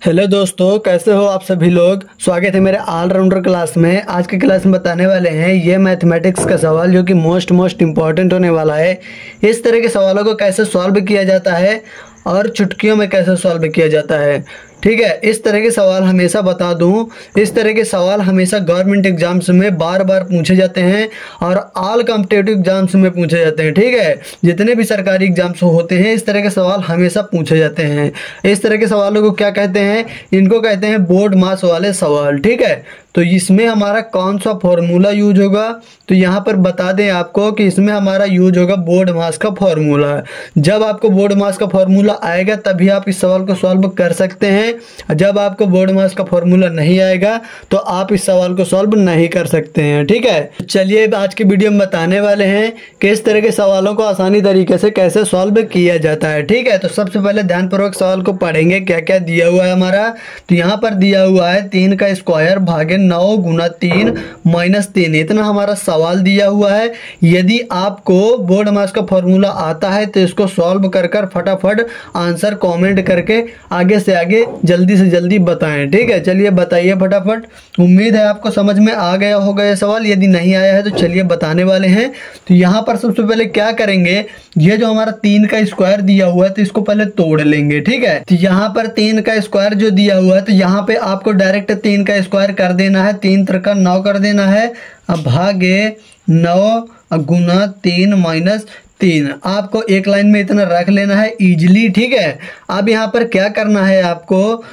Hello दोस्तों, कैसे हो आप सभी लोग। स्वागत है मेरे ऑलराउंडर क्लास में। आज के क्लास में बताने वाले हैं ये मैथमेटिक्स का सवाल जो कि मोस्ट इम्पॉर्टेंट होने वाला है। इस तरह के सवालों को कैसे सॉल्व किया जाता है और चुटकियों में कैसे सॉल्व किया जाता है। ठीक है, इस तरह के सवाल हमेशा बता दूं, इस तरह के सवाल हमेशा गवर्नमेंट एग्जाम्स में बार बार पूछे जाते हैं और ऑल कॉम्पिटिटिव एग्जाम्स में पूछे जाते हैं। ठीक है, जितने भी सरकारी एग्जाम्स होते हैं इस तरह के सवाल हमेशा पूछे जाते हैं। इस तरह के सवालों को क्या कहते हैं? इनको कहते हैं बोर्ड मास वाले सवाल। ठीक है, तो इसमें हमारा कौन सा फॉर्मूला यूज होगा, तो यहाँ पर बता दें आपको कि इसमें हमारा यूज होगा बोर्ड मास का फॉर्मूला। जब आपको बोर्ड मास का फॉर्मूला आएगा तभी आप इस सवाल को सॉल्व कर सकते हैं। जब आपको बोर्ड मास का फॉर्मूला नहीं आएगा तो आप इस सवाल को सॉल्व नहीं कर सकते हैं। ठीक है, चलिए आज के वीडियो में बताने वाले हैं कि इस तरह के सवालों को आसानी तरीके से कैसे सॉल्व किया जाता है। ठीक है, तो सबसे पहले ध्यानपूर्वक सवाल को पढ़ेंगे। क्या क्या दिया हुआ है हमारा, तो यहाँ पर दिया हुआ है 3 का स्क्वायर भागे 9 गुना 3 माइनस 3, इतना हमारा सवाल दिया हुआ है। यदि आपको बोर्ड मास का फॉर्मूला आता है तो इसको सॉल्व कर फटाफट आंसर कमेंट करके आगे से आगे जल्दी से जल्दी बताएं। ठीक है, चलिए बताइए फटाफट। उम्मीद है आपको समझ में आ गया होगा ये सवाल। यदि नहीं आया है तो चलिए बताने वाले हैं। तो यहाँ पर सबसे पहले क्या करेंगे, ये जो हमारा 3 का स्क्वायर दिया हुआ है तो इसको पहले तोड़ लेंगे। ठीक है, तो यहाँ पर 3 का स्क्वायर जो दिया हुआ है तो यहाँ पे आपको डायरेक्ट 3 का स्क्वायर कर देना है, 3 त्रिका 9 कर देना है। अब भागे 9 गुना 3 माइनस 3, आपको एक लाइन में इतना रख लेना है इजीली। ठीक है, अब यहाँ पर क्या करना है, आपको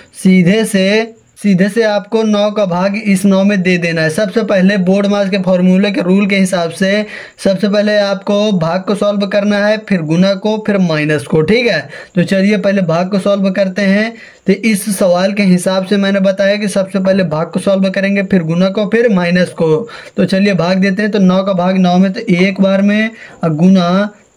सीधे से आपको 9 का भाग इस 9 में दे देना है। सबसे पहले बोर्ड मास के फॉर्मूले के रूल के हिसाब से सबसे पहले आपको भाग को सॉल्व करना है, फिर गुना को, फिर माइनस को। ठीक है, तो चलिए पहले भाग को सॉल्व करते हैं। तो इस सवाल के हिसाब से मैंने बताया कि सबसे पहले भाग को सॉल्व करेंगे, फिर गुना को, फिर माइनस को। तो चलिए भाग देते हैं। तो 9 का भाग 9 में तो एक बार में, गुना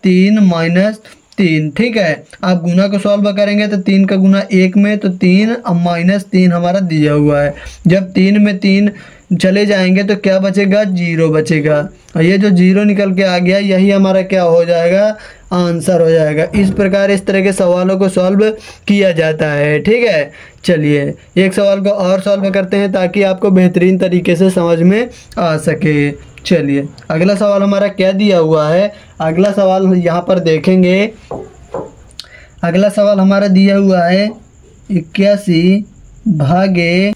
3 माइनस 3। ठीक है, आप गुना को सॉल्व करेंगे तो 3 का गुना 1 में, तो 3 अब माइनस 3 हमारा दिया हुआ है। जब 3 में 3 चले जाएंगे तो क्या बचेगा, 0 बचेगा। और ये जो 0 निकल के आ गया यही हमारा क्या हो जाएगा, आंसर हो जाएगा। इस प्रकार इस तरह के सवालों को सॉल्व किया जाता है। ठीक है, चलिए एक सवाल को और सॉल्व करते हैं ताकि आपको बेहतरीन तरीके से समझ में आ सके। चलिए अगला सवाल हमारा क्या दिया हुआ है, अगला सवाल यहाँ पर देखेंगे। अगला सवाल हमारा दिया हुआ है 81 भागे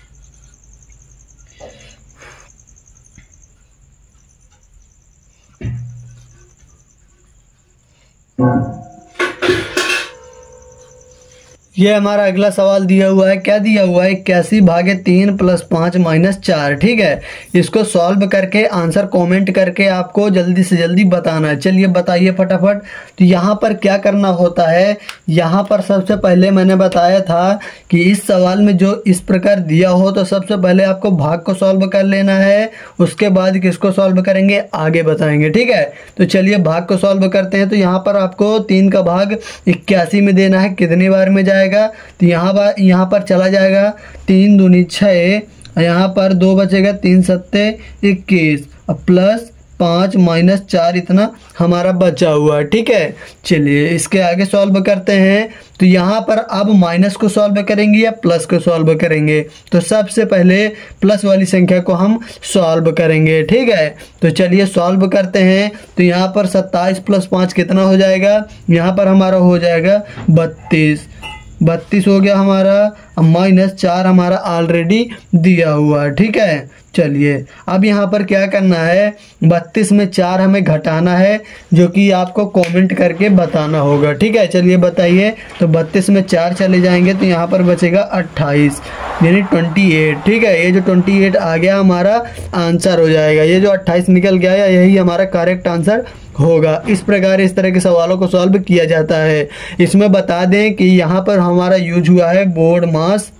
ये हमारा अगला सवाल दिया हुआ है। क्या दिया हुआ है, 81 भागे 3 प्लस 5 माइनस 4। ठीक है, इसको सॉल्व करके आंसर कमेंट करके आपको जल्दी से जल्दी बताना है। चलिए बताइए फटाफट। तो यहाँ पर क्या करना होता है, यहाँ पर सबसे पहले मैंने बताया था कि इस सवाल में जो इस प्रकार दिया हो तो सबसे पहले आपको भाग को सॉल्व कर लेना है, उसके बाद किसको सॉल्व करेंगे आगे बताएंगे। ठीक है, तो चलिए भाग को सॉल्व करते हैं। तो यहाँ पर आपको 3 का भाग 81 में देना है, कितनी बार में जाएगा, तो यहाँ पर चला जाएगा 3 दूनी 6, यहाँ पर 2 बचेगा, 3 सत्ते 21, प्लस 5 माइनस 4 इतना हमारा बचा हुआ है। ठीक है, चलिए इसके आगे सॉल्व करते हैं। तो यहाँ पर अब माइनस को सॉल्व करेंगे या प्लस को सॉल्व करेंगे, तो सबसे पहले प्लस वाली संख्या को हम सॉल्व करेंगे। ठीक है, तो चलिए सॉल्व करते हैं। तो यहाँ पर 27 प्लस 5 कितना हो जाएगा, यहाँ पर हमारा हो जाएगा 32 हो गया हमारा। अब माइनस 4 हमारा ऑलरेडी दिया हुआ है। ठीक है, चलिए अब यहाँ पर क्या करना है, 32 में 4 हमें घटाना है जो कि आपको कमेंट करके बताना होगा। ठीक है, चलिए बताइए। तो 32 में 4 चले जाएंगे तो यहाँ पर बचेगा 28 यानी 28। ठीक है, ये जो 28 आ गया हमारा आंसर हो जाएगा। ये जो 28 निकल गया यही हमारा करेक्ट आंसर होगा। इस प्रकार इस तरह के सवालों को सॉल्व किया जाता है। इसमें बता दें कि यहाँ पर हमारा यूज हुआ है बोर्ड मास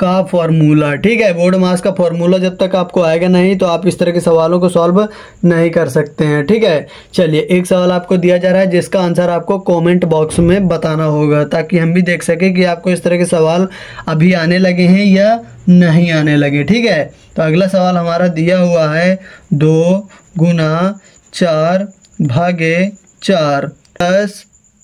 का फॉर्मूला। ठीक है, बोर्ड मास का फॉर्मूला जब तक आपको आएगा नहीं तो आप इस तरह के सवालों को सॉल्व नहीं कर सकते हैं। ठीक है, चलिए एक सवाल आपको दिया जा रहा है जिसका आंसर आपको कमेंट बॉक्स में बताना होगा ताकि हम भी देख सके कि आपको इस तरह के सवाल अभी आने लगे हैं या नहीं आने लगे। ठीक है, तो अगला सवाल हमारा दिया हुआ है 2 गुना 4 भागे 4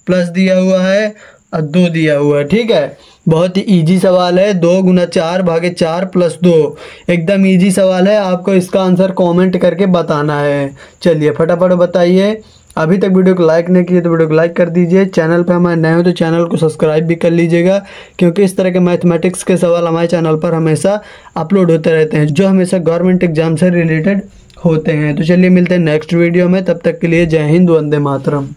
प्लस दिया हुआ है और 2 दिया हुआ है। ठीक है, बहुत ही इजी सवाल है। 2 गुना 4 भागे 4 प्लस 2, एकदम इजी सवाल है। आपको इसका आंसर कमेंट करके बताना है। चलिए फटाफट बताइए। अभी तक वीडियो को लाइक नहीं किए तो वीडियो को लाइक कर दीजिए। चैनल पे हमारे नए हो तो चैनल को सब्सक्राइब भी कर लीजिएगा, क्योंकि इस तरह के मैथमेटिक्स के सवाल हमारे चैनल पर हमेशा अपलोड होते रहते हैं, जो हमेशा गवर्नमेंट एग्जाम से रिलेटेड होते हैं। तो चलिए मिलते हैं नेक्स्ट वीडियो में, तब तक के लिए जय हिंद, वंदे मातरम।